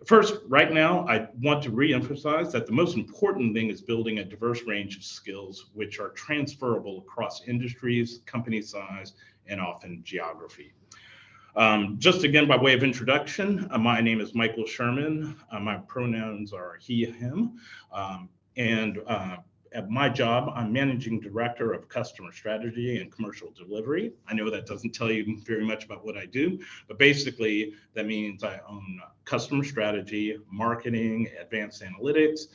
First, right now, I want to reemphasize that the most important thing is building a diverse range of skills which are transferable across industries, company size, and often geography. Just again, by way of introduction, my name is Michael Sherman. My pronouns are he, him. And At my job, I'm Managing Director of Customer Strategy and Commercial Delivery. I know that doesn't tell you very much about what I do, but basically that means I own customer strategy, marketing, advanced analytics,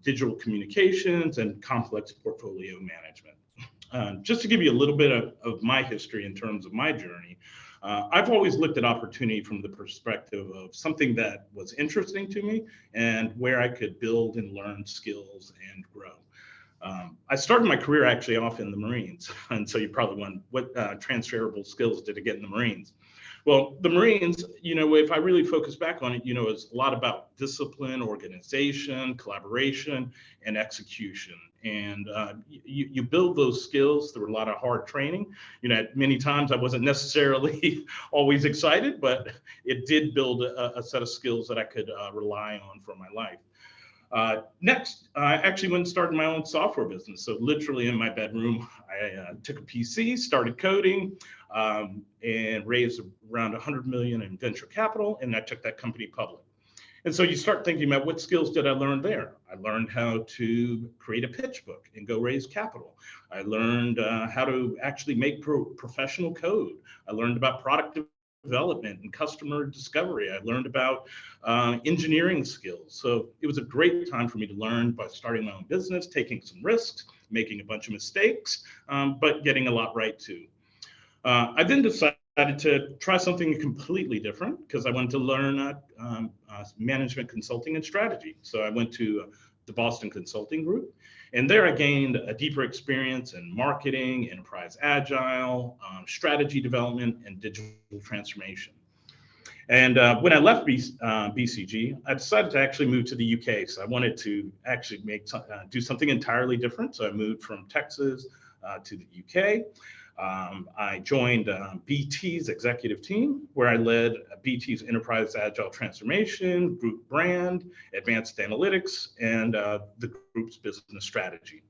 digital communications, and complex portfolio management. Just to give you a little bit of my history in terms of my journey, I've always looked at opportunity from the perspective of something that was interesting to me and where I could build and learn skills and grow. I started my career actually off in the Marines. And so you probably wonder, what transferable skills did I get in the Marines? Well, the Marines, if I really focus back on it, it's a lot about discipline, organization, collaboration, and execution. And you build those skills through a lot of hard training. Many times I wasn't necessarily always excited, but it did build a set of skills that I could rely on for my life. Next, I actually went and started my own software business. So literally in my bedroom, I took a PC, started coding, and raised around 100 million in venture capital, and I took that company public. And so you start thinking about what skills did I learn there? I learned how to create a pitch book and go raise capital. I learned how to actually make professional code. I learned about product development and customer discovery. I learned about engineering skills. So it was a great time for me to learn by starting my own business, taking some risks, making a bunch of mistakes, but getting a lot right too. I then decided to try something completely different because I wanted to learn management consulting and strategy. So I went to the Boston Consulting Group, and there I gained a deeper experience in marketing, enterprise agile, strategy development, and digital transformation. And when I left BCG, I decided to actually move to the UK. So I wanted to actually do something entirely different. So I moved from Texas to the UK. I joined BT's executive team, where I led BT's enterprise agile transformation, group brand, advanced analytics, and the group's business strategy.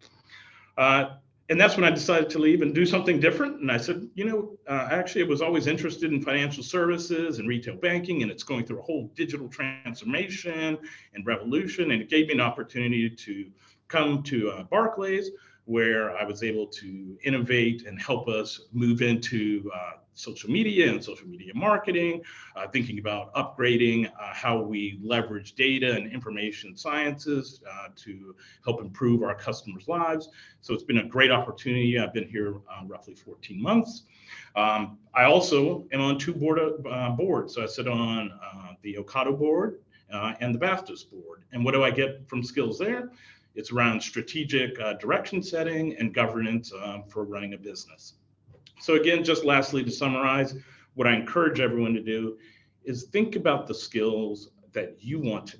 And that's when I decided to leave and do something different. And I said, actually, I was always interested in financial services and retail banking, and it's going through a whole digital transformation and revolution. And it gave me an opportunity to come to Barclays, where I was able to innovate and help us move into social media and social media marketing, thinking about upgrading how we leverage data and information sciences to help improve our customers' lives. So it's been a great opportunity. I've been here roughly 14 months. I also am on two boards. So I sit on the Ocado board and the BAFTAs board. And what do I get from skills there? It's around strategic direction setting and governance for running a business. So again, just lastly, to summarize, what I encourage everyone to do is think about the skills that you want to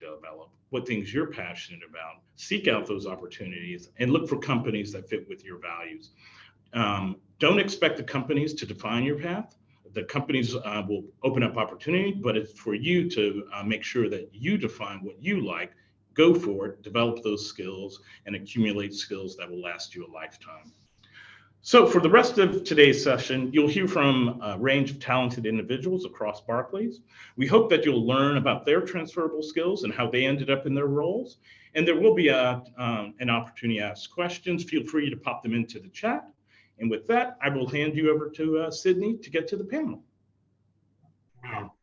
develop, what things you're passionate about, seek out those opportunities, and look for companies that fit with your values. Don't expect the companies to define your path. The companies will open up opportunity, but it's for you to make sure that you define what you like. Go for it, develop those skills, and accumulate skills that will last you a lifetime. So for the rest of today's session, you'll hear from a range of talented individuals across Barclays. We hope that you'll learn about their transferable skills and how they ended up in their roles. And there will be an opportunity to ask questions. Feel free to pop them into the chat. And with that, I will hand you over to Sydney to get to the panel. Wow.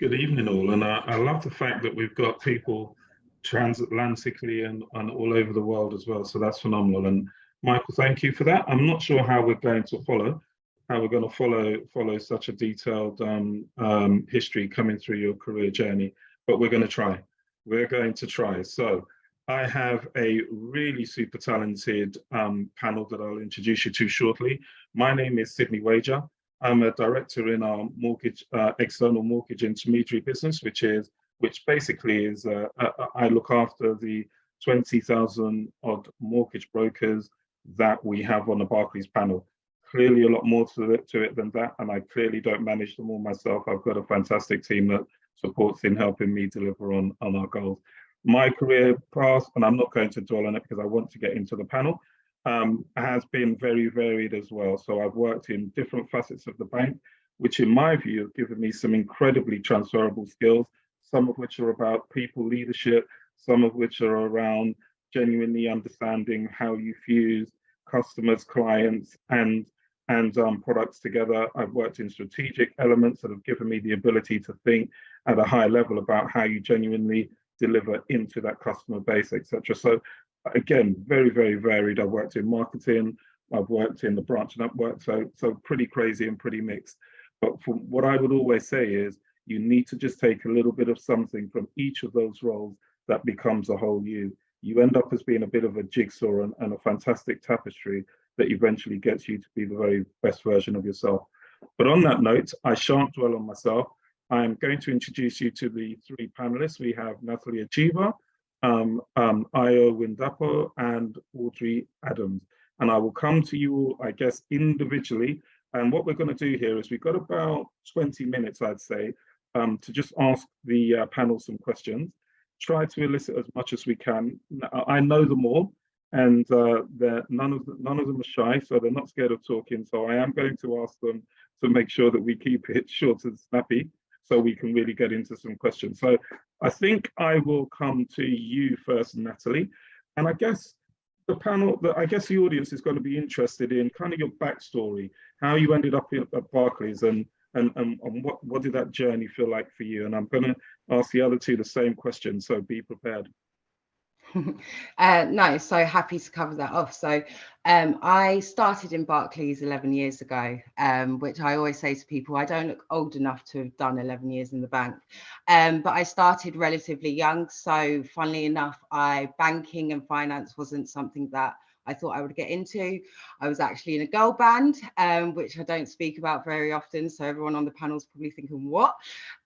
Good evening, all. And I love the fact that we've got people transatlantically and all over the world as well. So that's phenomenal. And Michael, thank you for that. I'm not sure how we're going to follow such a detailed history coming through your career journey, but we're going to try. We're going to try. So I have a really super talented panel that I'll introduce you to shortly. My name is Sydney Wager. I'm a director in our external mortgage intermediary business, which basically is, I look after the 20,000 odd mortgage brokers that we have on the Barclays panel. Clearly a lot more to it than that, and I clearly don't manage them all myself. I've got a fantastic team that supports in helping me deliver on our goals. My career path, and I'm not going to dwell on it because I want to get into the panel, has been very varied as well. So I've worked in different facets of the bank, which in my view have given me some incredibly transferable skills, some of which are about people leadership, some of which are around genuinely understanding how you fuse customers, clients, and products together. I've worked in strategic elements that have given me the ability to think at a high level about how you genuinely deliver into that customer base, etc. So again, very, very varied. I've worked in marketing, I've worked in the branching up work, so pretty crazy and pretty mixed. But from what I would always say is you need to just take a little bit of something from each of those roles that becomes a whole you. You end up as being a bit of a jigsaw and a fantastic tapestry that eventually gets you to be the very best version of yourself. But on that note, I shan't dwell on myself. I am going to introduce you to the three panelists. We have Natalie Achiva, Ayo Windapo, and Audrey Adams. And I will come to you all, I guess, individually. And what we're going to do here is we've got about 20 minutes, I'd say, to just ask the panel some questions. Try to elicit as much as we can. I know them all, and none of them are shy, so they're not scared of talking. So I am going to ask them to make sure that we keep it short and snappy, so we can really get into some questions. So I think I will come to you first, Natalie, and I guess the panel, I guess the audience is going to be interested in kind of your backstory, how you ended up at Barclays, and what did that journey feel like for you? And I'm going to ask the other two the same question, so be prepared. No, so happy to cover that off. So I started in Barclays 11 years ago, which I always say to people, I don't look old enough to have done 11 years in the bank, but I started relatively young. So funnily enough, banking and finance wasn't something that I thought I would get into. I was actually in a girl band, which I don't speak about very often. So everyone on the panel is probably thinking, what?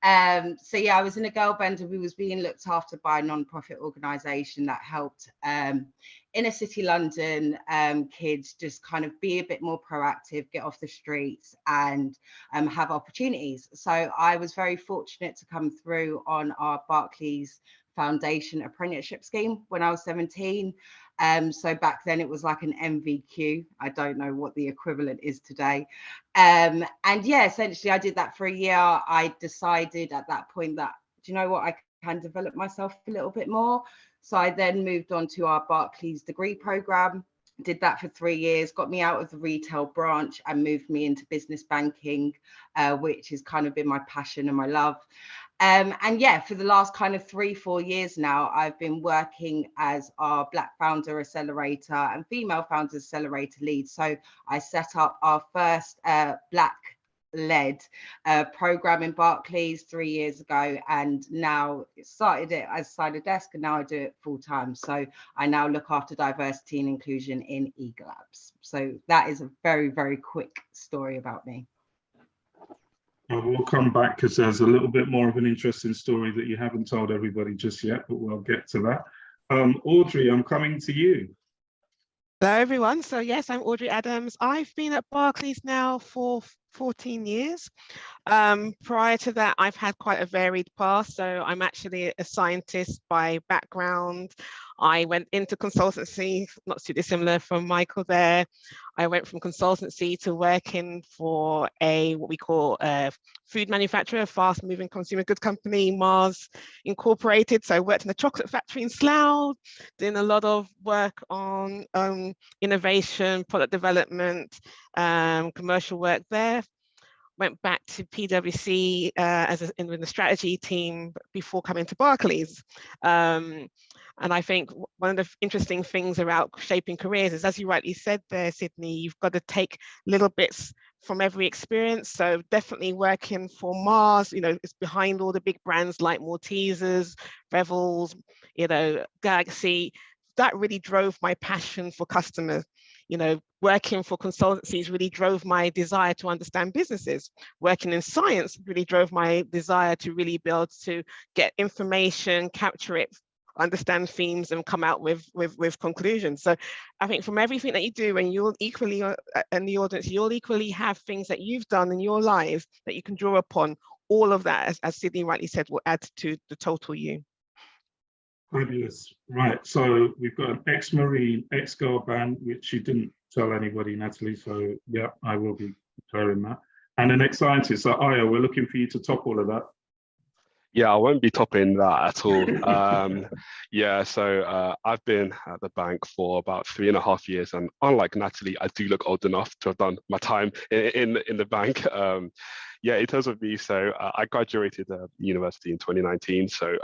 So yeah, I was in a girl band and we was being looked after by a non-profit organisation that helped inner city London kids just kind of be a bit more proactive, get off the streets and have opportunities. So I was very fortunate to come through on our Barclays Foundation apprenticeship scheme when I was 17. So back then it was like an MVQ. I don't know what the equivalent is today. And yeah, essentially I did that for a year. I decided at that point that, do you know what, I can develop myself a little bit more. So I then moved on to our Barclays degree program, did that for 3 years, got me out of the retail branch and moved me into business banking, which has kind of been my passion and my love. And yeah, for the last kind of 3-4 years now, I've been working as our Black Founder Accelerator and Female Founders Accelerator lead. So I set up our first Black-led program in Barclays 3 years ago, and now started it as side of desk, and now I do it full time. So I now look after diversity and inclusion in Eagle Labs. So that is a very, very quick story about me. We'll come back because there's a little bit more of an interesting story that you haven't told everybody just yet, but we'll get to that. Audrey, I'm coming to you. Hello, everyone. So yes, I'm Audrey Adams. I've been at Barclays now for 14 years. Prior to that, I've had quite a varied past. So I'm actually a scientist by background. I went into consultancy, not too dissimilar from Michael there. I went from consultancy to working for what we call a food manufacturer, fast moving consumer goods company, Mars Incorporated. So I worked in a chocolate factory in Slough, doing a lot of work on innovation, product development, commercial work there. Went back to PwC in the strategy team before coming to Barclays. And I think one of the interesting things about shaping careers is, as you rightly said there, Sydney, you've got to take little bits from every experience. So definitely working for Mars, it's behind all the big brands like Maltesers, Revels, Galaxy. That really drove my passion for customers. Working for consultancies really drove my desire to understand businesses. Working in science really drove my desire to really be able to get information, capture it, understand themes, and come out with conclusions. So I think from everything that you do, and you'll equally, in the audience, you'll equally have things that you've done in your life that you can draw upon, all of that, as Sydney rightly said, will add to the total you. Fabulous. Right. So we've got an ex-Marine, ex-girl band, which you didn't tell anybody, Natalie. So yeah, I will be declaring that. And an ex-scientist. So Aya, we're looking for you to top all of that. Yeah, I won't be topping that at all. Yeah, so I've been at the bank for about 3.5 years, and unlike Natalie, I do look old enough to have done my time in the bank. Yeah, in terms of me, so I graduated university in 2019. So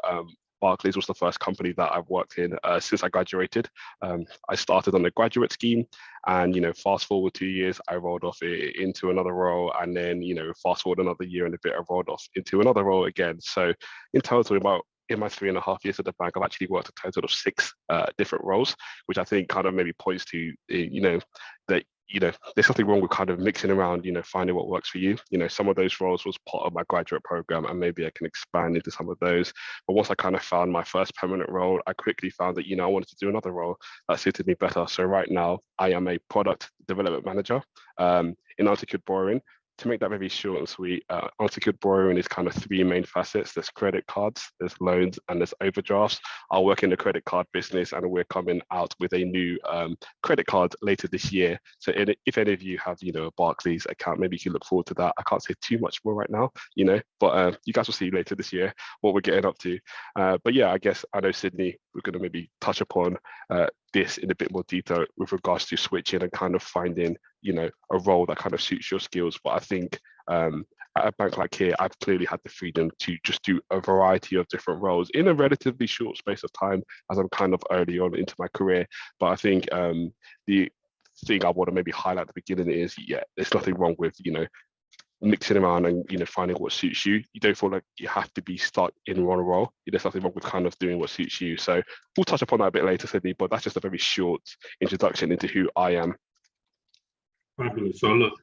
Barclays was the first company that I've worked in since I graduated. I started on a graduate scheme, and fast forward 2 years, I rolled off into another role, and then fast forward another year and a bit, I rolled off into another role again. So in total, in my 3.5 years at the bank, I've actually worked a total of 6 different roles, which I think kind of maybe points to that there's nothing wrong with kind of mixing around, finding what works for you. Some of those roles was part of my graduate program, and maybe I can expand into some of those. But once I kind of found my first permanent role, I quickly found that, I wanted to do another role that suited me better. So right now, I am a product development manager in unsecured borrowing. To make that very short and sweet, unsecured borrowing is kind of 3 main facets. There's credit cards, there's loans, and there's overdrafts. I work in the credit card business, and we're coming out with a new credit card later this year. So if any of you have, a Barclays account, maybe you can look forward to that. I can't say too much more right now, but you guys will see later this year what we're getting up to. But yeah, I guess I know Sydney, we're going to maybe touch upon this in a bit more detail with regards to switching and kind of finding, a role that kind of suits your skills. But I think at a bank like here, I've clearly had the freedom to just do a variety of different roles in a relatively short space of time, as I'm kind of early on into my career. But I think the thing I want to maybe highlight at the beginning is, yeah, there's nothing wrong with, mixing around and finding what suits you. You don't feel like you have to be stuck in one role. There's nothing wrong with kind of doing what suits you. So we'll touch upon that a bit later, Sydney, but that's just a very short introduction into who I am. Fabulous. So look,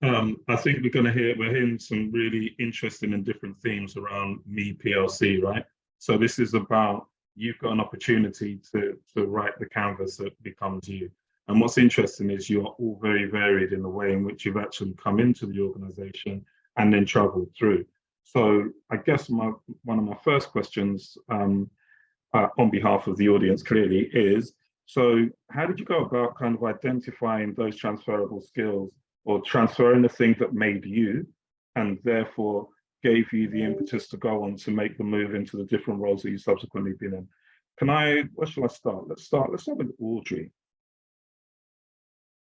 I think we're hearing some really interesting and different themes around Me PLC, right? So this is about, you've got an opportunity to write the canvas that becomes you. And what's interesting is you're all very varied in the way in which you've actually come into the organization and then traveled through. So I guess one of my first questions on behalf of the audience clearly is, so how did you go about kind of identifying those transferable skills, or transferring the thing that made you and therefore gave you the impetus to go on to make the move into the different roles that you subsequently been in? Where shall I start? Let's start with Audrey.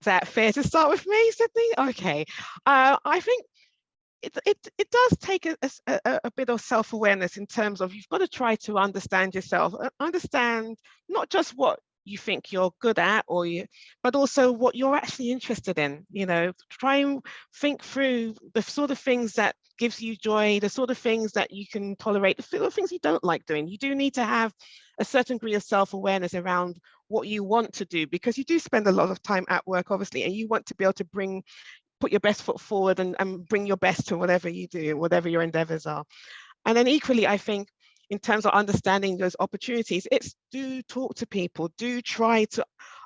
Is that fair to start with me, Sydney? Okay. I think it does take a bit of self-awareness in terms of, you've got to try to understand yourself, understand not just what you think you're good at, but also what you're actually interested in. Try and think through the sort of things that gives you joy, the sort of things that you can tolerate, the sort of things you don't like doing. You do need to have a certain degree of self-awareness around what you want to do, because you do spend a lot of time at work, obviously, and you want to be able to put your best foot forward and bring your best to whatever you do, whatever your endeavors are. And then equally, I think, in terms of understanding those opportunities, it's do talk to people, do try to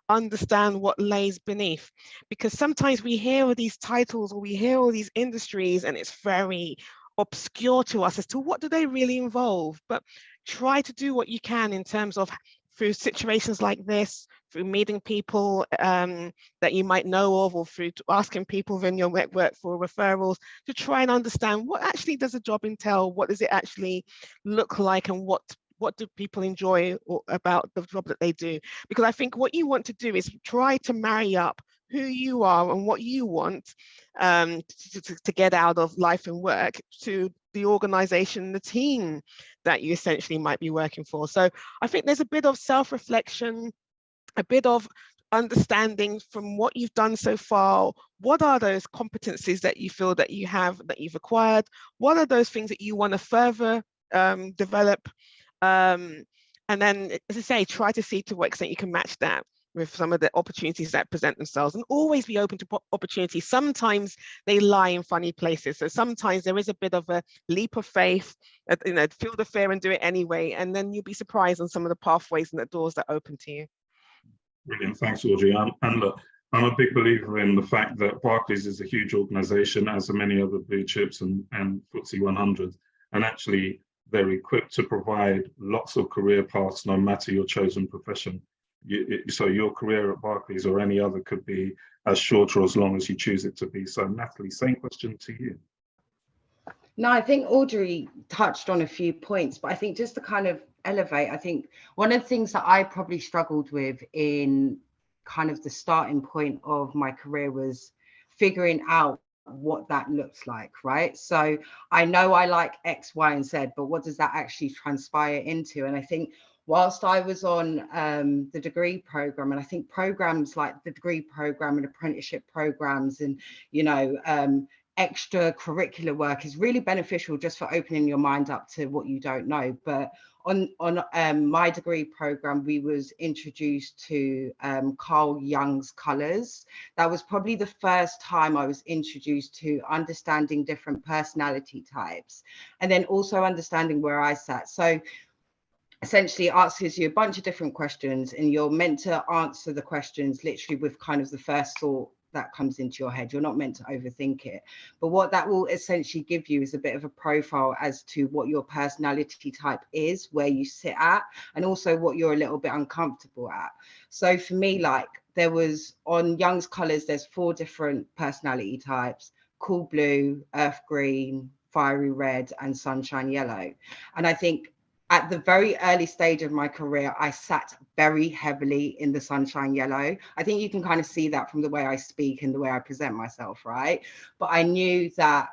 understand what lays beneath, because sometimes we hear all these titles or we hear all these industries and it's very obscure to us as to what do they really involve. But try to do what you can in terms of, through situations like this, through meeting people that you might know of, or through asking people within your network for referrals, to try and understand what actually does a job entail, what does it actually look like, and what do people enjoy about the job that they do. Because I think what you want to do is try to marry up who you are and what you want to get out of life and work to the organization, the team that you essentially might be working for. So I think there's a bit of self-reflection, a bit of understanding from what you've done so far. What are those competencies that you feel that you have, that you've acquired? What are those things that you want to further develop? And then, as I say, try to see to what extent you can match that with some of the opportunities that present themselves, and always be open to opportunities. Sometimes they lie in funny places. So sometimes there is a bit of a leap of faith, feel the fear and do it anyway. And then you'll be surprised on some of the pathways and the doors that open to you. Brilliant, thanks, Audrey. And look, I'm a big believer in the fact that Barclays is a huge organization, as are many other blue chips and FTSE 100. And actually, they're equipped to provide lots of career paths, no matter your chosen profession. So your career at Barclays or any other could be as short or as long as you choose it to be. So Natalie, same question to you. No, I think Audrey touched on a few points, but I think just to kind of elevate, I think one of the things that I probably struggled with in kind of the starting point of my career was figuring out what that looks like, right? So I know I like X, Y, and Z, but what does that actually transpire into? And I think whilst I was on the degree program, and I think programs like the degree program and apprenticeship programs and, you know, extracurricular work is really beneficial just for opening your mind up to what you don't know. But on my degree program, we was introduced to Carl Jung's colours. That was probably the first time I was introduced to understanding different personality types, and then also understanding where I sat. So essentially it asks you a bunch of different questions, and you're meant to answer the questions literally with kind of the first thought that comes into your head. You're not meant to overthink it. But what that will essentially give you is a bit of a profile as to what your personality type is, where you sit at, and also what you're a little bit uncomfortable at. So for me, like there was on Young's Colours, there's 4 different personality types: cool blue, earth green, fiery red, and sunshine yellow. And I think at the very early stage of my career, I sat very heavily in the sunshine yellow. I think you can kind of see that from the way I speak and the way I present myself, right? But I knew that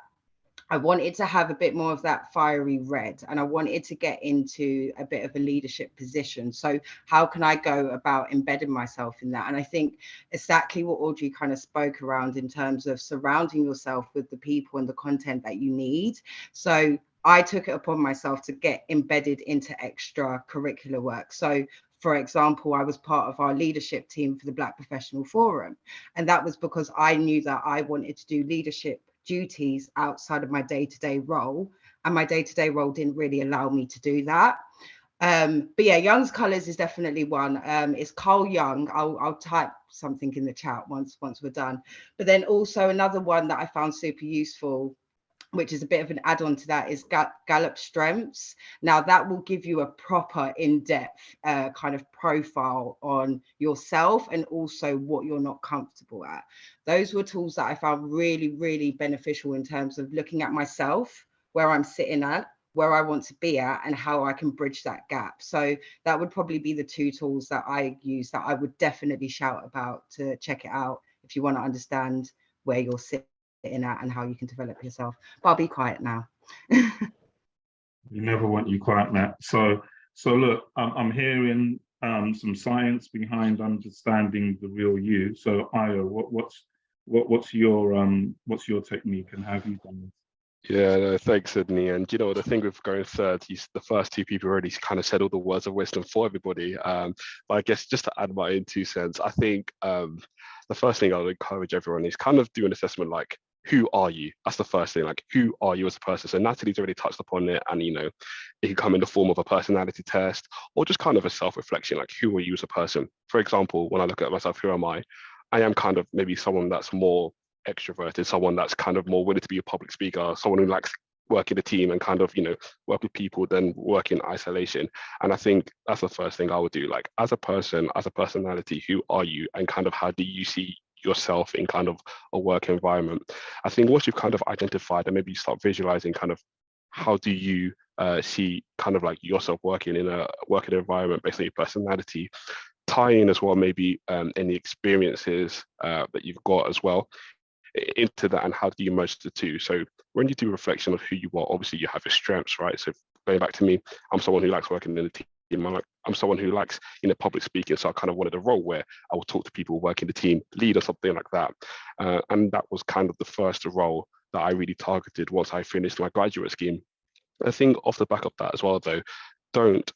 I wanted to have a bit more of that fiery red, and I wanted to get into a bit of a leadership position. So how can I go about embedding myself in that? And I think exactly what Audrey kind of spoke around in terms of surrounding yourself with the people and the content that you need. So I took it upon myself to get embedded into extracurricular work. So for example, I was part of our leadership team for the Black Professional Forum. And that was because I knew that I wanted to do leadership duties outside of my day-to-day role. And my day-to-day role didn't really allow me to do that. But yeah, Young's Colours is definitely one. It's Carl Jung. I'll type something in the chat once we're done. But then also another one that I found super useful, which is a bit of an add-on to that, is Gallup Strengths. Now that will give you a proper in-depth kind of profile on yourself and also what you're not comfortable at. Those were tools that I found really, really beneficial in terms of looking at myself, where I'm sitting at, where I want to be at, and how I can bridge that gap. So that would probably be the 2 tools that I use that I would definitely shout about to check it out if you want to understand where you're sitting at and how you can develop yourself. But I'll be quiet now. You never want you quiet, Nat. So look, I'm hearing some science behind understanding the real you. So Io, what's your technique and how have you done this? Yeah, no, thanks, Sydney. And you know, the thing with going third, the first 2 people already kind of said all the words of wisdom for everybody. But I guess just to add my own 2 cents, I think the first thing I would encourage everyone is kind of do an assessment like, who are you? That's the first thing, like, who are you as a person? So Natalie's already touched upon it, and you know, it can come in the form of a personality test or just kind of a self-reflection, like, who are you as a person? For example, when I look at myself, who am I? I am kind of maybe someone that's more extroverted, someone that's kind of more willing to be a public speaker, someone who likes work in a team and kind of, you know, work with people than work in isolation. And I think that's the first thing I would do. Like, as a person, as a personality, who are you, and kind of how do you see yourself in kind of a work environment? I think once you've kind of identified and maybe you start visualizing kind of how do you see kind of like yourself working in a working environment based on your personality, tie in as well maybe any experiences that you've got as well into that, and how do you merge the 2? So when you do reflection of who you are, obviously you have your strengths, right? So going back to me, I'm someone who likes working in a team. I'm someone who likes, you know, public speaking. So I kind of wanted a role where I would talk to people, work in the team, lead or something like that. And that was kind of the first role that I really targeted once I finished my graduate scheme. I think off the back of that as well, though, don't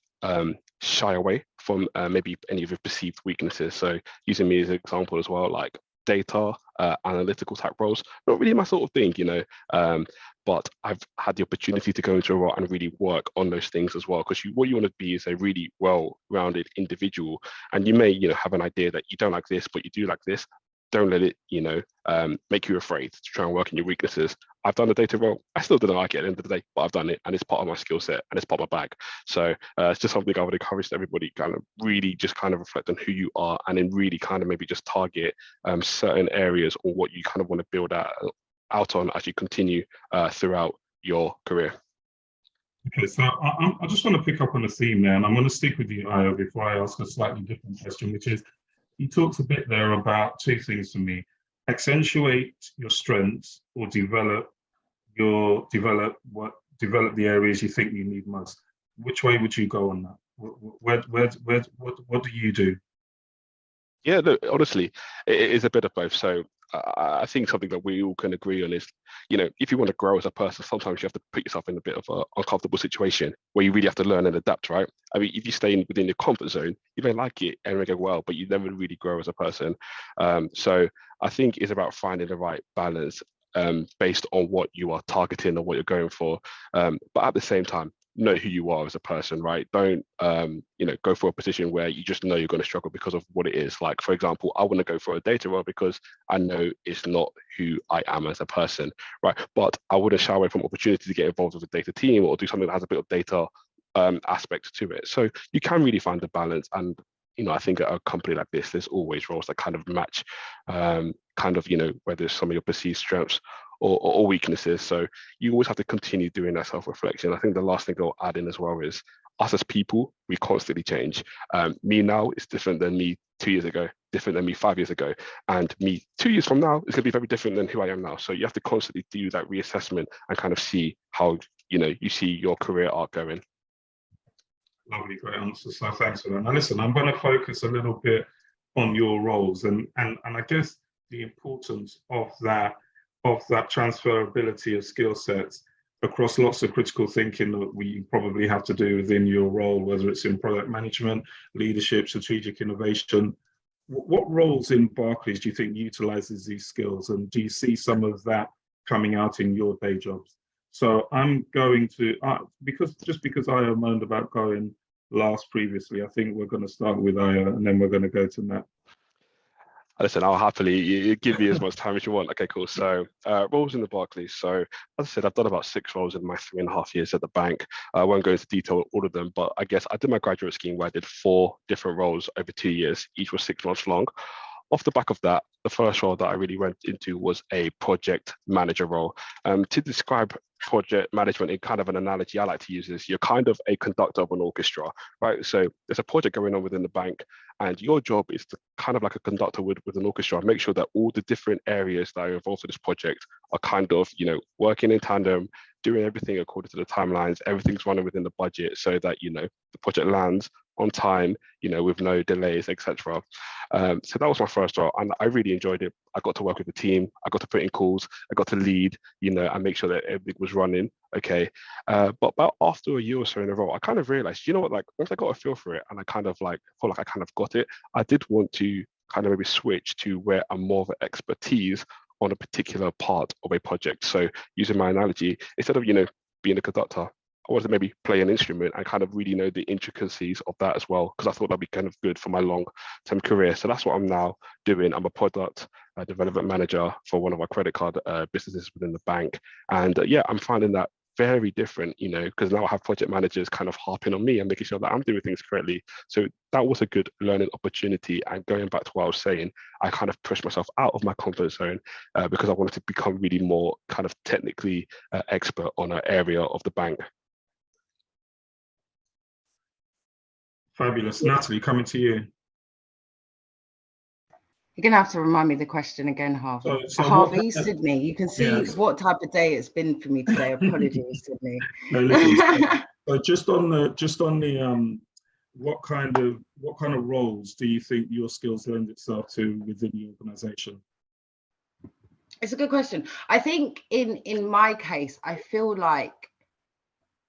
shy away from maybe any of your perceived weaknesses. So using me as an example as well, like data, analytical type roles, not really my sort of thing, you know, but I've had the opportunity to go into a role and really work on those things as well, because what you want to be is a really well-rounded individual, and you may, you know, have an idea that you don't like this, but you do like this. don't let it, make you afraid to try and work on your weaknesses. I've done a data role. I still didn't like it at the end of the day, but I've done it, and it's part of my skill set, and it's part of my bag. So it's just something I would encourage everybody kind of really just kind of reflect on who you are, and then really kind of maybe just target certain areas or what you kind of want to build out on as you continue throughout your career. Okay, so I just want to pick up on a theme there, and I'm going to stick with you, Io, before I ask a slightly different question, which is, you talked a bit there about two things for me: accentuate your strengths, or develop the areas you think you need most. Which way would you go on that? What do you do? Yeah, look, honestly, it is a bit of both. So I think something that we all can agree on is, if you want to grow as a person, sometimes you have to put yourself in a bit of an uncomfortable situation where you really have to learn and adapt, right? I mean, if you stay within your comfort zone, you may like it and go well, but you never really grow as a person. So I think it's about finding the right balance based on what you are targeting or what you're going for. But at the same time, know who you are as a person, right? Don't go for a position where you just know you're going to struggle because of what it is. Like, for example, I want to go for a data role because I know it's not who I am as a person, right? But I wouldn't shy away from opportunity to get involved with a data team or do something that has a bit of data aspects to it. So you can really find the balance. And I think at a company like this, there's always roles that kind of match whether it's some of your perceived strengths or weaknesses. So you always have to continue doing that self-reflection. I think the last thing I'll add in as well is, us as people, we constantly change. Me now is different than me 2 years ago, different than me 5 years ago, and me 2 years from now is going to be very different than who I am now. So you have to constantly do that reassessment and kind of see how you see your career arc going. Lovely, great answer. So thanks for that. Now listen, I'm going to focus a little bit on your roles and I guess the importance of that transferability of skill sets across lots of critical thinking that we probably have to do within your role, whether it's in product management, leadership, strategic innovation. What roles in Barclays do you think utilizes these skills, and do you see some of that coming out in your day jobs? So I'm going to, because Io moaned about going last previously, I think we're going to start with Io and then we're going to go to Matt. Listen, I'll happily, you give me as much time as you want. Okay, cool. So roles in the Barclays. So as I said, I've done about 6 roles in my 3.5 years at the bank. I won't go into detail all of them, but I guess I did my graduate scheme where I did 4 different roles over 2 years. Each was 6 months long. Off the back of that, the first role that I really went into was a project manager role. To describe project management in kind of an analogy I like to use is, you're kind of a conductor of an orchestra, right? So there's a project going on within the bank, and your job is to kind of like a conductor with an orchestra, make sure that all the different areas that are involved in this project are kind of, working in tandem, doing everything according to the timelines, everything's running within the budget so that, the project lands on time, with no delays, etc. So that was my first role, and I really enjoyed it. I got to work with the team, I got to put in calls, I got to lead, and make sure that everything was running okay. But about after a year or so in a role, I kind of realized, like, once I got a feel for it and I kind of like felt like I kind of got it, I did want to kind of maybe switch to where I'm more of an expertise on a particular part of a project. So using my analogy, instead of, being a conductor, I wanted to maybe play an instrument and kind of really know the intricacies of that as well, because I thought that'd be kind of good for my long-term career. So that's what I'm now doing. I'm a product development manager for one of our credit card businesses within the bank. And yeah, I'm finding that very different, because now I have project managers kind of harping on me and making sure that I'm doing things correctly. So that was a good learning opportunity. And going back to what I was saying, I kind of pushed myself out of my comfort zone because I wanted to become really more kind of technically expert on an area of the bank. Fabulous. Natalie, coming to you. You're going to have to remind me the question again, Harvey. So Harvey, Sydney, you can see what type of day it's been for me today. Apologies, Sydney. No, listen, so just on the what kind of roles do you think your skills lend itself to within the organization? It's a good question. I think in my case, I feel like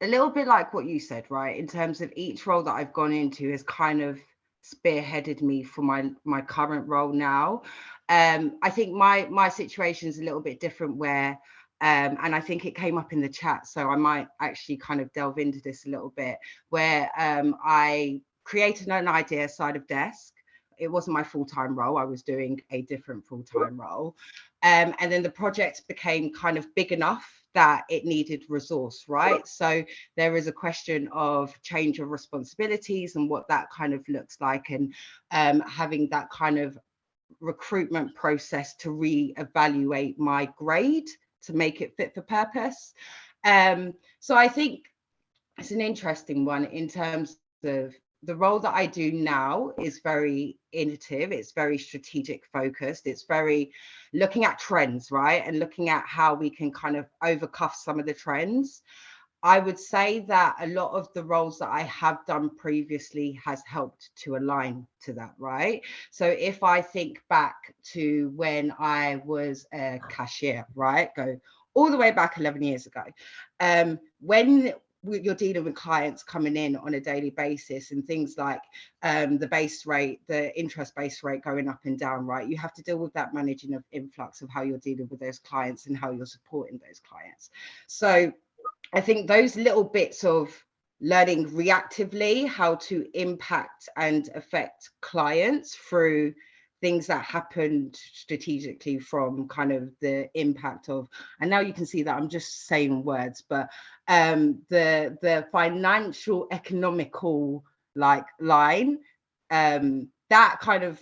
a little bit like what you said, right? In terms of each role that I've gone into has kind of spearheaded me for my current role now. I think my situation is a little bit different where, and I think it came up in the chat, so I might actually kind of delve into this a little bit, where I created an idea side of desk it wasn't my full-time role. I was doing a different full-time role. And then the project became kind of big enough that it needed resource, right? So there is a question of change of responsibilities and what that kind of looks like, and having that kind of recruitment process to re-evaluate my grade to make it fit for purpose. So I think it's an interesting one in terms of the role that I do now is very innovative. It's very strategic focused. It's very looking at trends, right? And looking at how we can kind of overcuff some of the trends. I would say that a lot of the roles that I have done previously has helped to align to that, right? So if I think back to when I was a cashier, right? Go all the way back 11 years ago. When you're dealing with clients coming in on a daily basis and things like the base rate, the interest base rate going up and down, right? You have to deal with that managing of influx of how you're dealing with those clients and how you're supporting those clients. So I think those little bits of learning reactively how to impact and affect clients through things that happened strategically from kind of the impact of, and now you can see that I'm just saying words, but the financial economical like line, that kind of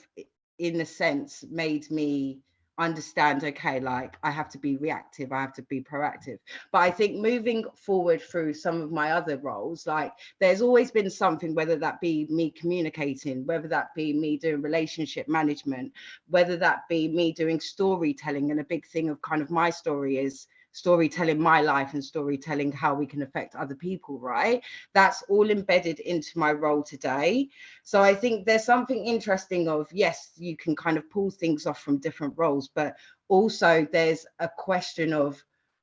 in a sense made me understand, okay, like I have to be reactive, I have to be proactive. But I think moving forward through some of my other roles, like there's always been something, whether that be me communicating, whether that be me doing relationship management, whether that be me doing storytelling. And a big thing of kind of my story is storytelling my life and storytelling how we can affect other people, right? That's all embedded into my role today. So I think there's something interesting of, yes, you can kind of pull things off from different roles, but also there's a question of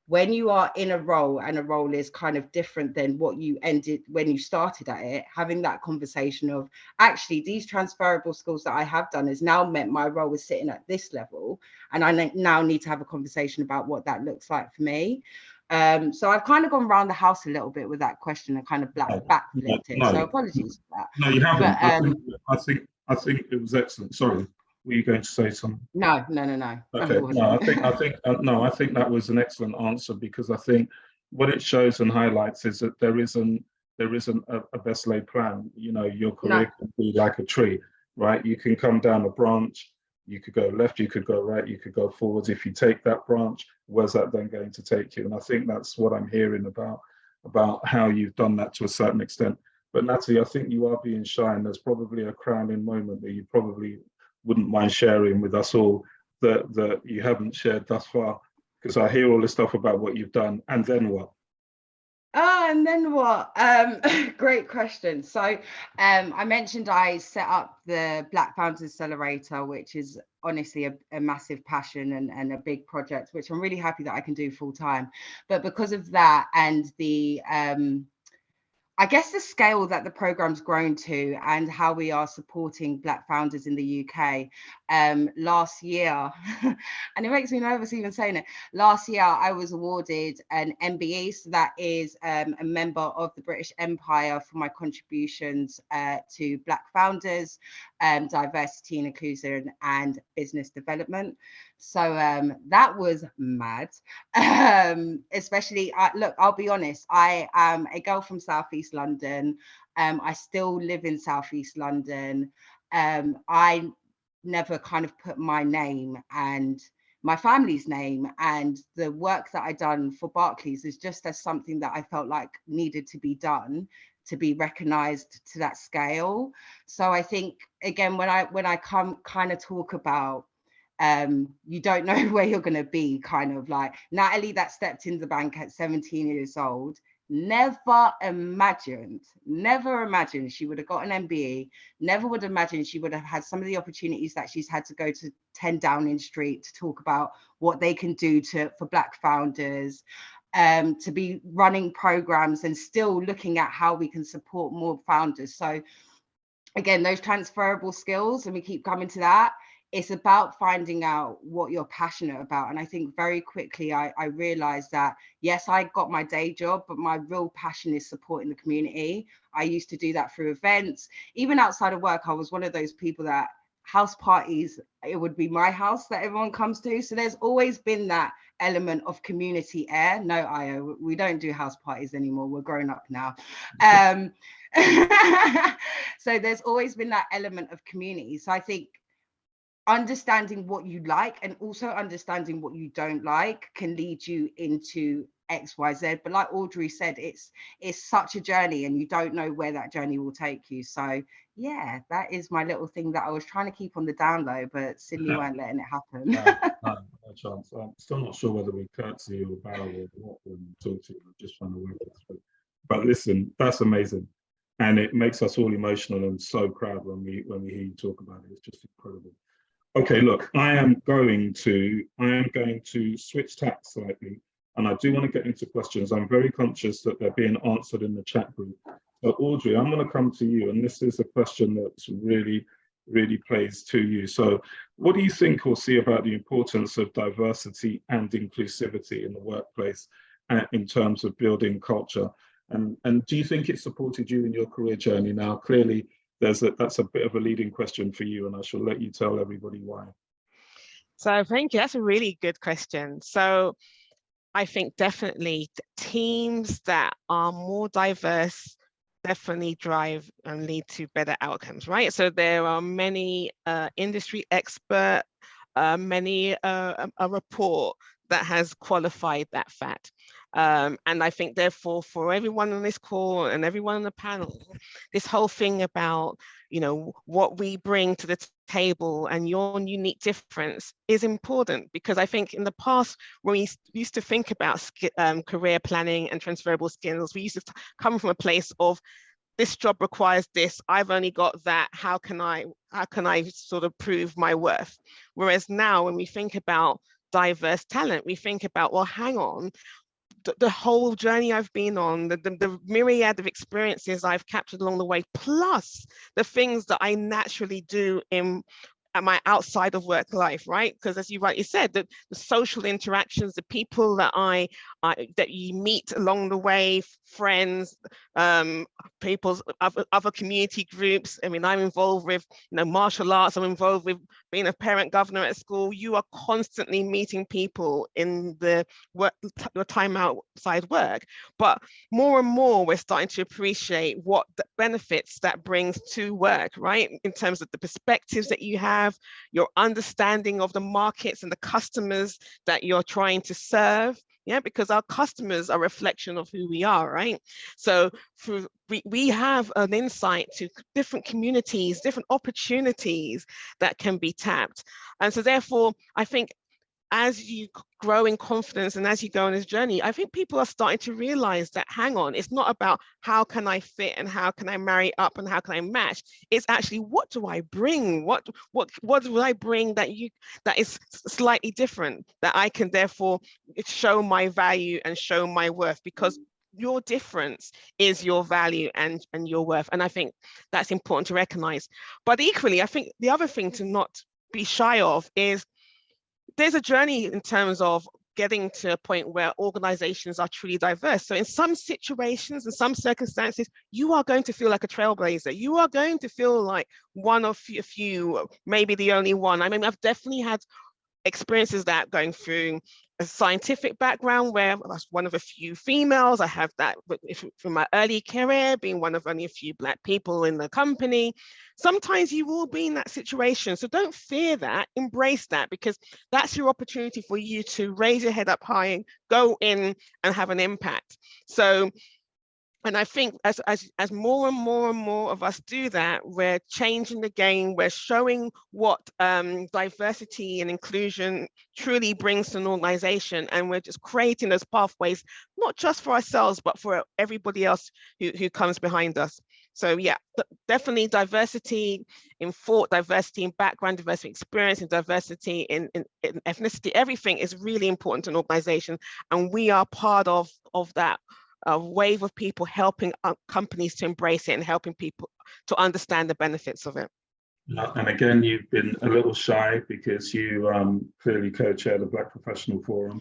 when you are in a role and a role is kind of different than what you ended when you started at it, having that conversation of actually these transferable skills that I have done has now meant my role is sitting at this level, and I now need to have a conversation about what that looks like for me. So I've kind of gone around the house a little bit with that question and kind of backflipped it. So apologies for that. No, you haven't. But, I think it was excellent. Sorry, were you going to say something? No. Okay, no, I think that was an excellent answer, because I think what it shows and highlights is that there isn't a best laid plan. You know, your career could be like a tree, right? You can come down a branch, you could go left, you could go right, you could go forwards. If you take that branch, where's that then going to take you? And I think that's what I'm hearing about how you've done that to a certain extent. But Natalie, I think you are being shy, and there's probably a crowning moment that you probably wouldn't mind sharing with us all that you haven't shared thus far, because I hear all this stuff about what you've done, and then what? And then what? Great question. So I mentioned I set up the Black Founders Accelerator, which is honestly a massive passion and a big project, which I'm really happy that I can do full time. But because of that and the I guess the scale that the program's grown to and how we are supporting Black founders in the UK, last year, and it makes me nervous even saying it, last year I was awarded an MBE, so that is a member of the British Empire, for my contributions to Black founders, diversity and inclusion and business development. So that was mad. Especially, look, I'll be honest, I am a girl from Southeast London. I still live in Southeast London. I never kind of put my name and my family's name and the work that I done for Barclays is just as something that I felt like needed to be done to be recognized to that scale. So I think, again, when I come kind of talk about you don't know where you're going to be, kind of like Natalie that stepped in the bank at 17 years old, never imagined she would have got an MBE, never would imagine she would have had some of the opportunities that she's had to go to 10 Downing Street to talk about what they can do for Black founders, to be running programs and still looking at how we can support more founders. So again, those transferable skills, and we keep coming to that, it's about finding out what you're passionate about. And I think very quickly I realized that, yes, I got my day job, but my real passion is supporting the community. I used to do that through events. Even outside of work, I was one of those people that house parties, it would be my house that everyone comes to. So there's always been that element of community air. No, Io, we don't do house parties anymore. We're grown up now. So there's always been that element of community. So I think understanding what you like and also understanding what you don't like can lead you into XYZ. But like Audrey said, it's such a journey and you don't know where that journey will take you. So yeah, that is my little thing that I was trying to keep on the down low, but Sydney weren't letting it happen. No chance. I'm still not sure whether we curtsy or bow or what when we talk to you. I'm just trying to work it through. But listen, that's amazing. And it makes us all emotional and so proud when we hear you talk about it. It's just incredible. Okay, look, I am going to switch tack slightly, and I do want to get into questions. I'm very conscious that they're being answered in the chat group. So Audrey, I'm going to come to you, and this is a question that's really plays to you. So what do you think or see about the importance of diversity and inclusivity in the workplace in terms of building culture? And do you think it supported you in your career journey? Now, clearly, that's a bit of a leading question for you, and I shall let you tell everybody why. So thank you. That's a really good question. So I think definitely teams that are more diverse definitely drive and lead to better outcomes, right? So there are many industry expert, many a report that has qualified that fact. And I think therefore for everyone on this call and everyone on the panel, this whole thing about, you know, what we bring to the table and your unique difference is important, because I think in the past when we used to think about career planning and transferable skills, we used to come from a place of this job requires this, I've only got that, how can I sort of prove my worth? Whereas now when we think about diverse talent, we think about, well, hang on, the whole journey I've been on, the myriad of experiences I've captured along the way, plus the things that I naturally do at my outside of work life, right? Because as you rightly said, the social interactions, the people that that you meet along the way, friends, people's other community groups. I mean, I'm involved with, you know, martial arts. I'm involved with being a parent governor at school. You are constantly meeting people in your time outside work. But more and more, we're starting to appreciate what the benefits that brings to work, right? In terms of the perspectives that you have, your understanding of the markets and the customers that you're trying to serve. Yeah, because our customers are a reflection of who we are, right? So we have an insight to different communities, different opportunities that can be tapped. And so therefore, I think as you grow in confidence and as you go on this journey, I think people are starting to realize that, hang on, it's not about how can I fit and how can I marry up and how can I match. It's actually, what do I bring? What do I bring that is slightly different, that I can therefore show my value and show my worth, because your difference is your value and your worth. And I think that's important to recognize. But equally, I think the other thing to not be shy of is there's a journey in terms of getting to a point where organizations are truly diverse. So in some situations and some circumstances, you are going to feel like a trailblazer. You are going to feel like one of a few, maybe the only one. I mean, I've definitely had experiences that going through a scientific background where I was one of a few females. I have that from my early career, being one of only a few Black people in the company. Sometimes you will be in that situation. So don't fear that, embrace that, because that's your opportunity for you to raise your head up high and go in and have an impact. So, and I think as more and more of us do that, we're changing the game. We're showing what diversity and inclusion truly brings to an organization. And we're just creating those pathways, not just for ourselves, but for everybody else who comes behind us. So yeah, definitely diversity in thought, diversity in background, diversity in experience, and diversity in ethnicity. Everything is really important to an organization. And we are part of that a wave of people helping companies to embrace it and helping people to understand the benefits of it. And again, you've been a little shy because you clearly co-chair the Black Professional Forum.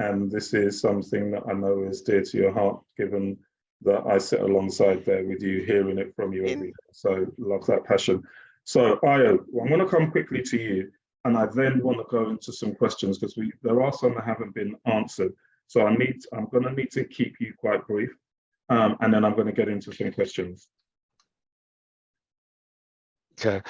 And this is something that I know is dear to your heart, given that I sit alongside there with you, hearing it from you every day. So love that passion. So Io, I'm going to come quickly to you, and I then want to go into some questions because there are some that haven't been answered. So I'm going to need to keep you quite brief, and then I'm going to get into some questions. Okay.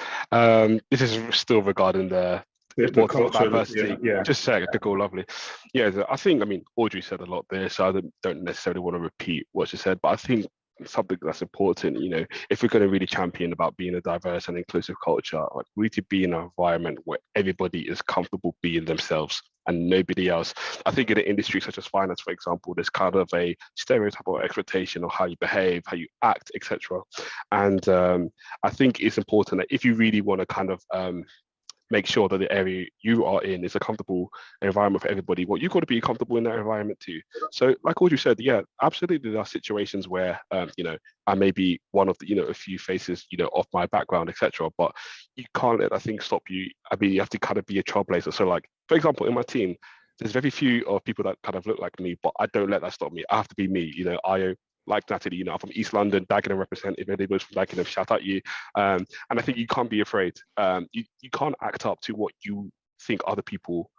This is still regarding the importance of diversity. Yeah. Just say okay, cool, lovely. Yeah, I think, I mean, Audrey said a lot there, so I don't necessarily want to repeat what she said, but I think something that's important, you know, if we're going to really champion about being a diverse and inclusive culture, like we need to be in an environment where everybody is comfortable being themselves and nobody else. I think in an industry such as finance, for example, there's kind of a stereotype or expectation of how you behave, how you act, etc. And I think it's important that if you really want to kind of make sure that the area you are in is a comfortable environment for everybody, well, you've got to be comfortable in that environment too. So like Audrey said, yeah, absolutely, there are situations where, you know, I may be one of the, you know, a few faces, you know, of my background, etc. But you can't let that thing stop you. I mean, you have to kind of be a trailblazer. So like, for example, in my team, there's very few of people that kind of look like me, but I don't let that stop me. I have to be me. You know, I like Natalie, you know, I'm from East London, Dagenham represent. If anybody's from Dagenham, shout out you. And I think you can't be afraid. You can't act up to what you think other people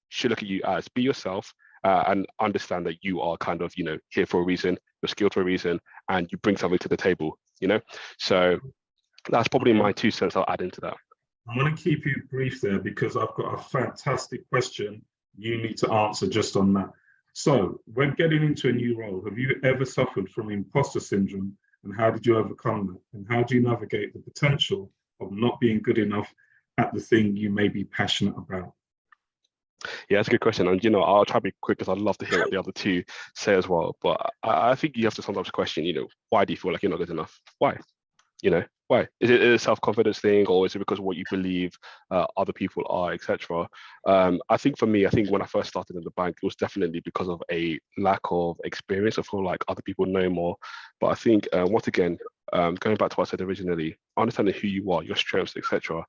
should look at you as. Be yourself and understand that you are kind of, you know, here for a reason, you're skilled for a reason, and you bring something to the table, you know? So that's probably my 2 cents I'll add into that. I'm going to keep you brief there because I've got a fantastic question you need to answer just on that. So when getting into a new role, have you ever suffered from imposter syndrome, and how did you overcome that? And how do you navigate the potential of not being good enough at the thing you may be passionate about? Yeah, that's a good question. And, you know, I'll try to be quick because I'd love to hear what the other two say as well. But I think you have to sometimes question, you know, why do you feel like you're not good enough? Why? You know, why? Is it a self-confidence thing, or is it because of what you believe other people are, etc.? I think for me, I think when I first started in the bank, it was definitely because of a lack of experience. I feel like other people know more. But I think, once again, going back to what I said originally, understanding who you are, your strengths, etc.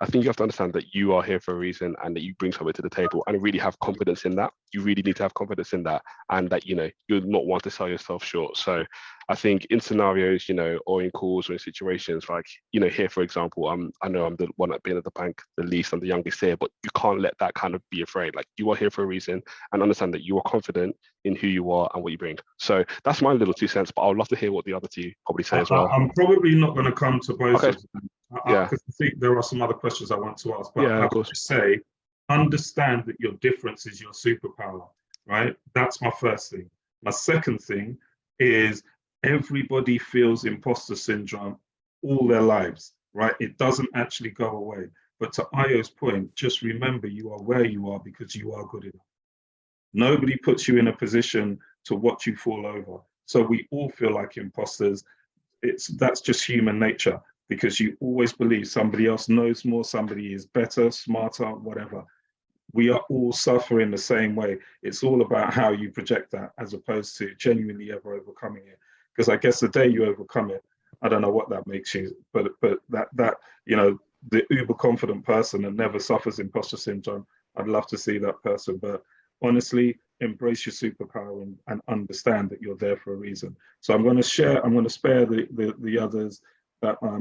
I think you have to understand that you are here for a reason and that you bring something to the table and really have confidence in that. You really need to have confidence in that, and that, you know, you'll not want to sell yourself short. So I think in scenarios, you know, or in calls or in situations like, you know, here, for example, I know I'm the one at being at the bank the least, I'm the youngest here, but you can't let that kind of be afraid. Like, you are here for a reason, and understand that you are confident in who you are and what you bring. So that's my little 2 cents, but I'd love to hear what the other two probably say as well. I'm probably not going to come to both of them. Yeah. Because I think there are some other questions I want to ask, but Yeah, I of course. would say, understand that your difference is your superpower, right? That's my first thing. My second thing is everybody feels imposter syndrome all their lives, right? It doesn't actually go away. But to Io's point, just remember you are where you are because you are good enough. Nobody puts you in a position to watch you fall over. So we all feel like imposters. That's just human nature, because you always believe somebody else knows more, somebody is better, smarter, whatever. We are all suffering the same way. It's all about how you project that as opposed to genuinely ever overcoming it. Because I guess the day you overcome it, I don't know what that makes you, but that you know, the uber confident person that never suffers imposter syndrome, I'd love to see that person. But honestly, embrace your superpower and understand that you're there for a reason. So I'm going to spare the others,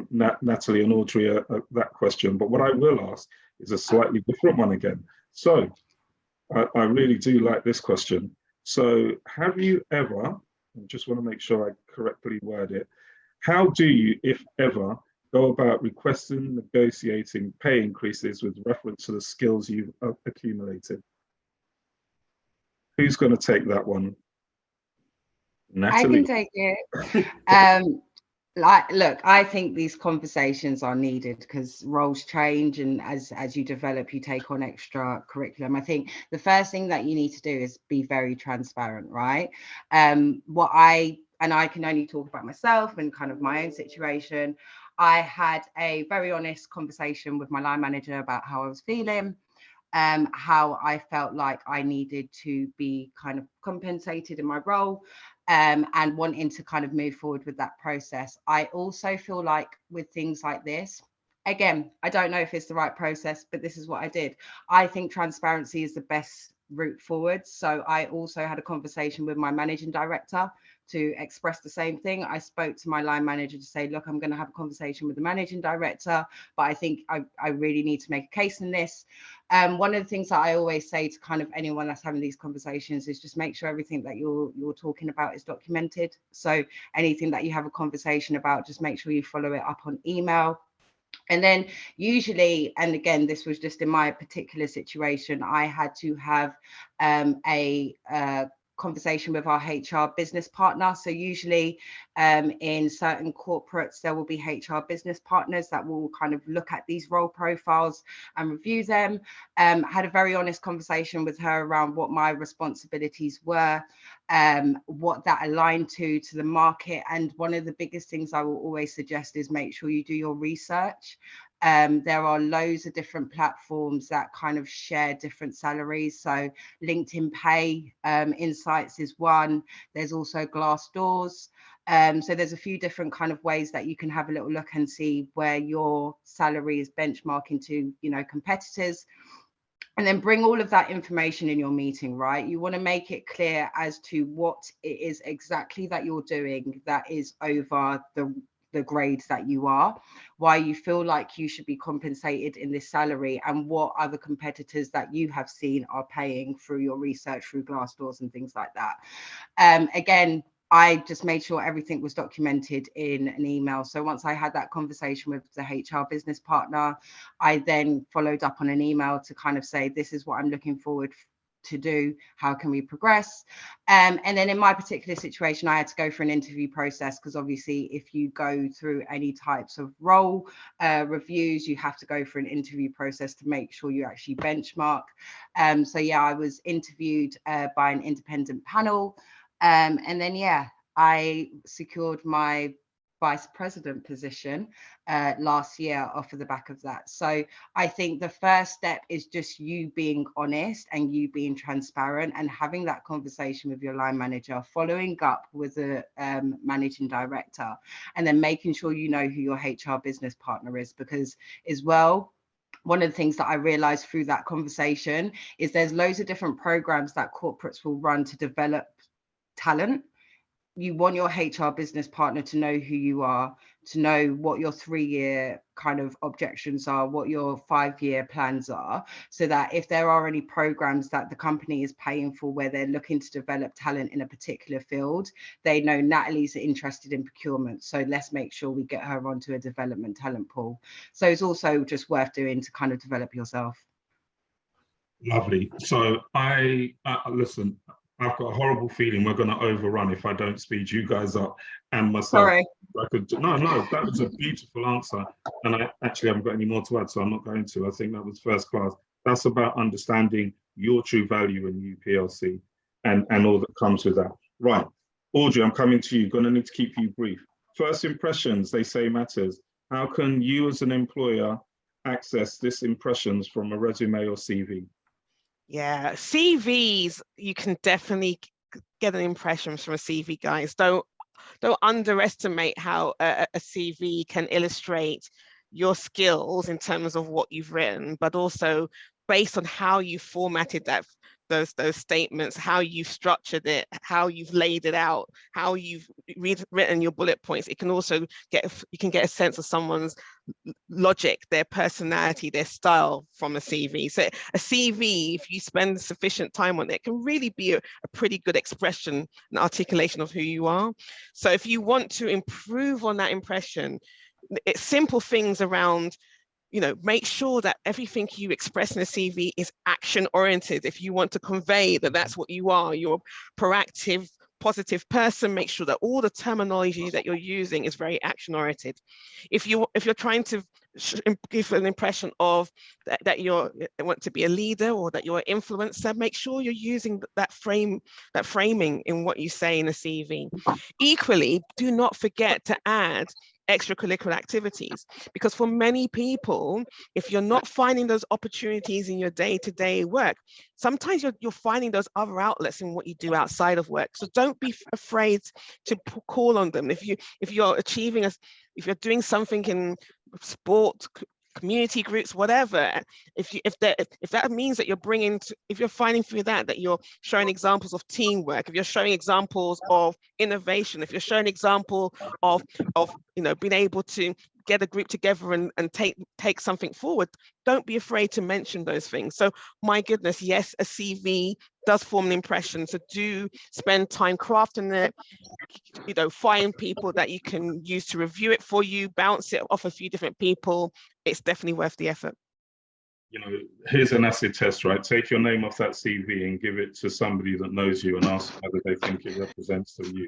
Natalie and Audrey, that question. But what I will ask is a slightly different one again. So I really do like this question. So have you ever, I just want to make sure I correctly word it, how do you, if ever, go about requesting, negotiating pay increases with reference to the skills you've accumulated? Who's going to take that one? Natalie. I can take it. Look, I think these conversations are needed because roles change, and as you develop, you take on extra curriculum. I think the first thing that you need to do is be very transparent, right? I can only talk about myself and kind of my own situation. I had a very honest conversation with my line manager about how I was feeling. How I felt like I needed to be kind of compensated in my role, and wanting to kind of move forward with that process. I also feel like with things like this, again, I don't know if it's the right process, but this is what I did. I think transparency is the best route forward. So I also had a conversation with my managing director to express the same thing. I spoke to my line manager to say, look, I'm going to have a conversation with the managing director, but I think I really need to make a case in this. One of the things that I always say to kind of anyone that's having these conversations is just make sure everything that you're talking about is documented. So anything that you have a conversation about, just make sure you follow it up on email. And then usually, and again, this was just in my particular situation, I had to have a conversation with our HR business partner. So usually in certain corporates, there will be HR business partners that will kind of look at these role profiles and review them. Had a very honest conversation with her around what my responsibilities were, what that aligned to the market. And one of the biggest things I will always suggest is make sure you do your research. There are loads of different platforms that kind of share different salaries. So LinkedIn Pay Insights is one. There's also Glassdoors. So there's a few different kind of ways that you can have a little look and see where your salary is benchmarking to, you know, competitors. And then bring all of that information in your meeting, right? You want to make it clear as to what it is exactly that you're doing that is over the grades that you are, why you feel like you should be compensated in this salary, and what other competitors that you have seen are paying through your research, through Glassdoors and things like that. Again, I just made sure everything was documented in an email. So once I had that conversation with the HR business partner, I then followed up on an email to kind of say, this is what I'm looking forward to do, how can we progress? And then in my particular situation, I had to go for an interview process, because obviously if you go through any types of role reviews, you have to go for an interview process to make sure you actually benchmark. So yeah, I was interviewed by an independent panel, and then yeah, I secured my vice president position last year off of the back of that. So I think the first step is just you being honest and you being transparent and having that conversation with your line manager, following up with the managing director, and then making sure you know who your HR business partner is. Because as well, one of the things that I realized through that conversation is there's loads of different programs that corporates will run to develop talent. You want your HR business partner to know who you are, to know what your 3-year kind of objections are, what your 5-year plans are, so that if there are any programs that the company is paying for where they're looking to develop talent in a particular field, they know Natalie's interested in procurement, so let's make sure we get her onto a development talent pool. So it's also just worth doing to kind of develop yourself. Lovely. So I listen, I've got a horrible feeling we're going to overrun if I don't speed you guys up and myself. Sorry. No, that was a beautiful answer. And I actually haven't got any more to add, so I'm not going to. I think that was first class. That's about understanding your true value in UPLC and all that comes with that. Right. Audrey, I'm coming to you. Going to need to keep you brief. First impressions, they say, matters. How can you as an employer access this impressions from a resume or CV? Yeah, CVs, you can definitely get an impression from a CV, guys. Don't underestimate how a CV can illustrate your skills in terms of what you've written, but also based on how you formatted those statements, how you've structured it, how you've laid it out, how you've written your bullet points. It can also you can get a sense of someone's logic, their personality, their style from a CV. So a CV, if you spend sufficient time on it, can really be a pretty good expression and articulation of who you are. So if you want to improve on that impression, it's simple things around, you know, make sure that everything you express in a CV is action oriented. If you want to convey that that's what you are, you're a proactive, positive person, make sure that all the terminology that you're using is very action oriented. If you're trying to give an impression of that you want to be a leader or that you're an influencer, make sure you're using that framing in what you say in a CV. Equally, do not forget to add extracurricular activities, because for many people, if you're not finding those opportunities in your day-to-day work, sometimes you're finding those other outlets in what you do outside of work. So don't be afraid to call on them. If you're doing something in sport, community groups, whatever. If that means that you're if you're finding through that you're showing examples of teamwork, if you're showing examples of innovation, if you're showing example of being able to get a group together and take something forward, don't be afraid to mention those things. So my goodness, yes, a CV does form an impression. So do spend time crafting it, find people that you can use to review it for you, bounce it off a few different people. It's definitely worth the effort. Here's an acid test, right? Take your name off that CV and give it to somebody that knows you and ask whether they think it represents to you.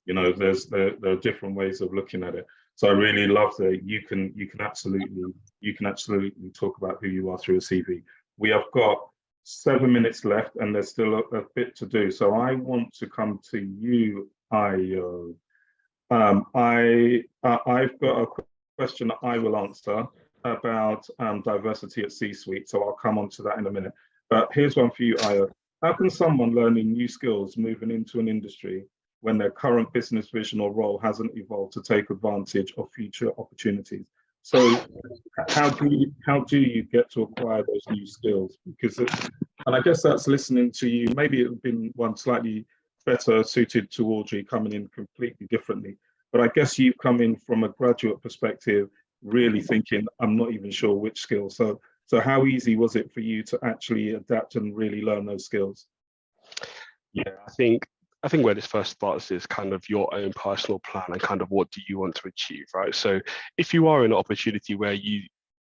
There are different ways of looking at it. So I really love that you can absolutely talk about who you are through a CV. We have got 7 minutes left, and there's still a bit to do. So I want to come to you, Io. I've got a question that I will answer about diversity at C-suite. So I'll come on to that in a minute. But here's one for you, Io. How can someone learning new skills moving into an industry when their current business vision or role hasn't evolved to take advantage of future opportunities? So how do you get to acquire those new skills? Because and I guess that's listening to you. Maybe it would have been one slightly better suited to Audrey coming in completely differently. But I guess you've come in from a graduate perspective, really thinking, I'm not even sure which skills. So how easy was it for you to actually adapt and really learn those skills? Yeah, I think where this first starts is kind of your own personal plan and kind of what do you want to achieve, right? So if you are in an opportunity where you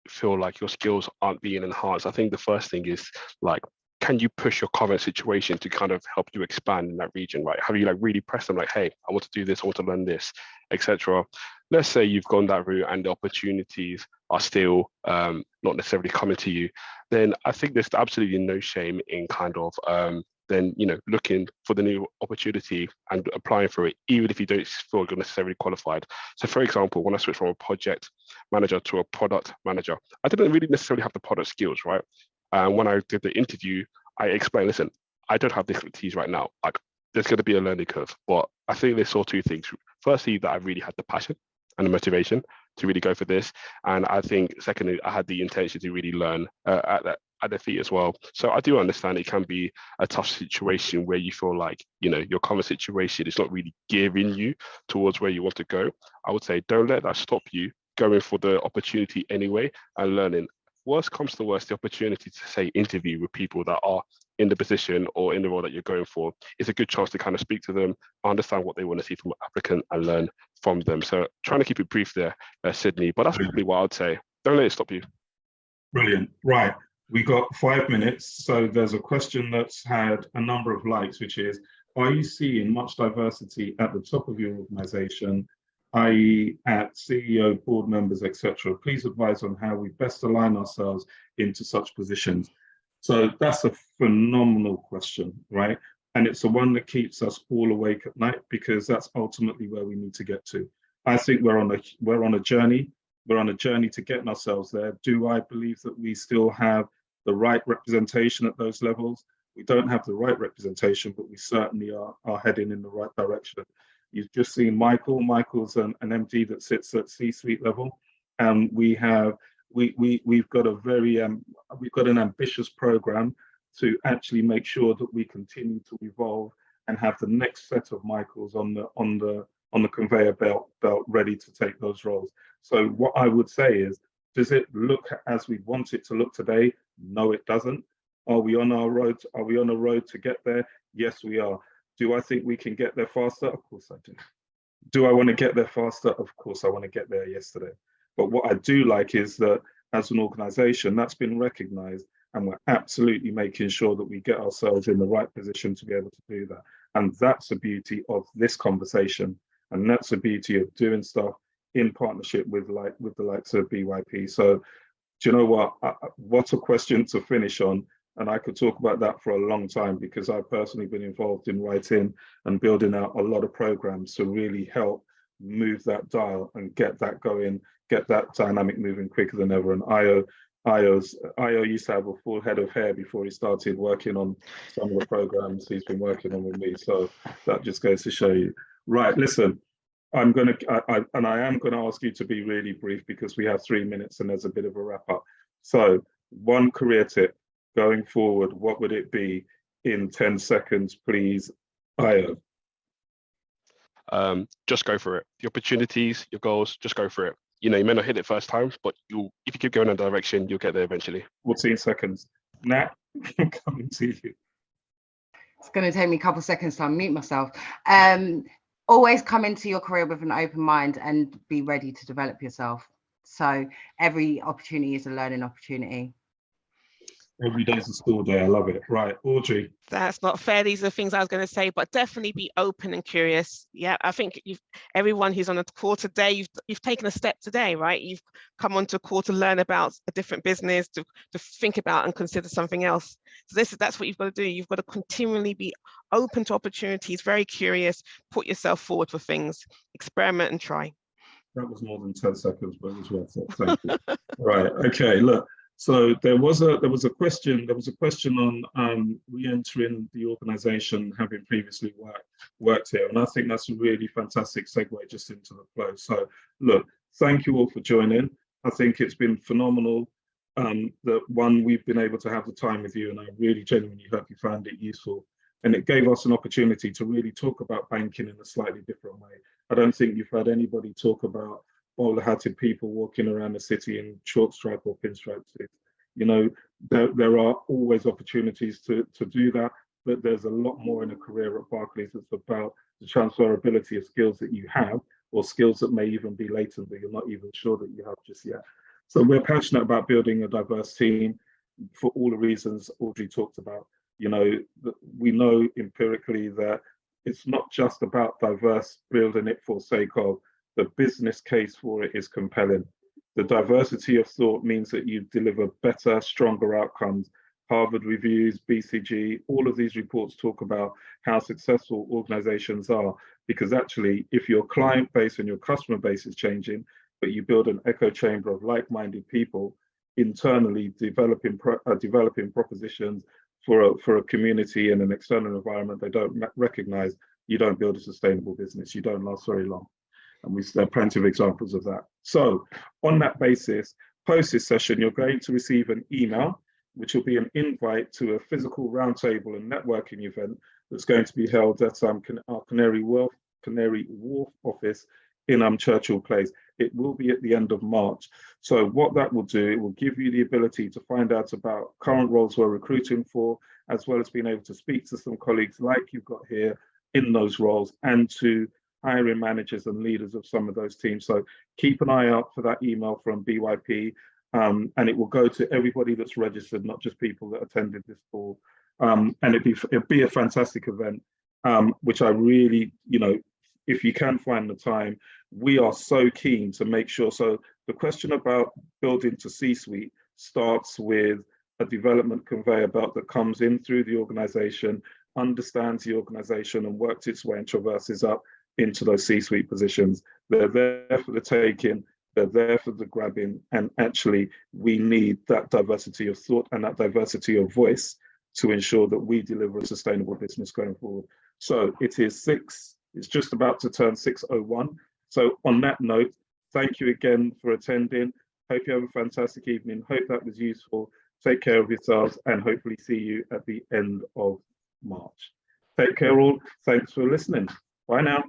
feel like your skills aren't being enhanced, I think the first thing is like, can you push your current situation to kind of help you expand in that region, right? Have you really pressed them like, hey, I want to do this, I want to learn this, etc. Let's say you've gone that route and the opportunities are still not necessarily coming to you, then I think there's absolutely no shame in kind of then looking for the new opportunity and applying for it, even if you don't feel you're necessarily qualified. So for example, when I switched from a project manager to a product manager, I didn't really necessarily have the product skills, right? And when I did the interview, I explained, listen, I don't have the expertise right now. Like, there's going to be a learning curve. But I think they saw two things. Firstly, that I really had the passion and the motivation to really go for this. And I think secondly, I had the intention to really learn at their feet as well. So I do understand it can be a tough situation where you feel like, your current situation is not really gearing you towards where you want to go. I would say, don't let that stop you going for the opportunity anyway and learning. Worst comes to worst, the opportunity to say interview with people that are in the position or in the role that you're going for is a good chance to kind of speak to them, understand what they want to see from an applicant and learn from them. So trying to keep it brief there, Sydney, but that's probably what I'd say. Don't let it stop you. Brilliant. Right. We got 5 minutes. So there's a question that's had a number of likes, which is, are you seeing much diversity at the top of your organization, i.e. at CEO, board members, etc.? Please advise on how we best align ourselves into such positions. So that's a phenomenal question, right? And it's the one that keeps us all awake at night, because that's ultimately where we need to get to. I think we're on a journey. We're on a journey to getting ourselves there. Do I believe that we still have the right representation at those levels? We don't have the right representation, but we certainly are heading in the right direction. You've just seen Michael. Michael's an MD that sits at C-suite level, and we've got an ambitious program to actually make sure that we continue to evolve and have the next set of Michaels on the conveyor belt ready to take those roles. So what I would say is, does it look as we want it to look today? No, it doesn't. Are we on a road to get there? Yes, we are. Do I think we can get there faster? Of course I do. Do I want to get there faster? Of course I want to get there yesterday. But what I do like is that as an organization, that's been recognized, and we're absolutely making sure that we get ourselves in the right position to be able to do that. And that's the beauty of this conversation. And that's the beauty of doing stuff in partnership with the likes of BYP. So do you know what a question to finish on. And I could talk about that for a long time, because I've personally been involved in writing and building out a lot of programs to really help move that dial and get that going, get that dynamic moving quicker than ever. And Io used to have a full head of hair before he started working on some of the programs he's been working on with me. So that just goes to show you. Right, listen, I'm going to, and I am going to ask you to be really brief because we have 3 minutes and there's a bit of a wrap up. So one career tip going forward, what would it be in 10 seconds, please, Io? Just go for it. The opportunities, your goals, just go for it. You know, you may not hit it first time, but if you keep going in that direction, you'll get there eventually. 14 seconds. Nat, I'm coming to you. It's going to take me a couple of seconds to unmute myself. Always come into your career with an open mind and be ready to develop yourself. So every opportunity is a learning opportunity. Every day's a school day. I love it. Right, Audrey. That's not fair. These are things I was going to say, but definitely be open and curious. Yeah, I think everyone who's on a call today, you've taken a step today, right? You've come onto a call to learn about a different business, to think about and consider something else. So that's what you've got to do. You've got to continually be open to opportunities, very curious, put yourself forward for things, experiment and try. That was more than 10 seconds, but it was worth it. Thank you. Right. Okay. Look. So there was a question on re-entering the organisation, having previously worked here, and I think that's a really fantastic segue just into the flow. So look, thank you all for joining. I think it's been phenomenal that we've been able to have the time with you, and I really genuinely hope you found it useful. And it gave us an opportunity to really talk about banking in a slightly different way. I don't think you've heard anybody talk about bowler-hatted people walking around the city in short stripe or pinstripe suits. You know, there are always opportunities to do that, but there's a lot more in a career at Barclays that's about the transferability of skills that you have, or skills that may even be latent that you're not even sure that you have just yet. So we're passionate about building a diverse team for all the reasons Audrey talked about. You know, we know empirically that it's not just about diverse building it for sake of. The business case for it is compelling. The diversity of thought means that you deliver better, stronger outcomes. Harvard reviews, BCG, all of these reports talk about how successful organizations are, because actually, if your client base and your customer base is changing, but you build an echo chamber of like-minded people internally developing propositions for a community and an external environment they don't recognize, you don't build a sustainable business. You don't last very long. And there are plenty of examples of that. So on that basis, post this session, you're going to receive an email, which will be an invite to a physical roundtable and networking event that's going to be held at our Canary Wharf office in Churchill Place. It will be at the end of March. So what that will do, it will give you the ability to find out about current roles we're recruiting for, as well as being able to speak to some colleagues like you've got here in those roles, and to hiring managers and leaders of some of those teams. So keep an eye out for that email from BYP, and it will go to everybody that's registered, not just people that attended this call. And it'd be a fantastic event, which I really, you know, if you can find the time, we are so keen to make sure. So the question about building to C-suite starts with a development conveyor belt that comes in through the organization, understands the organization, and works its way and traverses up into those C-suite positions. They're there for the taking, they're there for the grabbing, and actually we need that diversity of thought and that diversity of voice to ensure that we deliver a sustainable business going forward. So it's just about to turn 6:01. So on that note, thank you again for attending. Hope you have a fantastic evening. Hope that was useful. Take care of yourselves and hopefully see you at the end of March. Take care all. Thanks for listening. Bye now.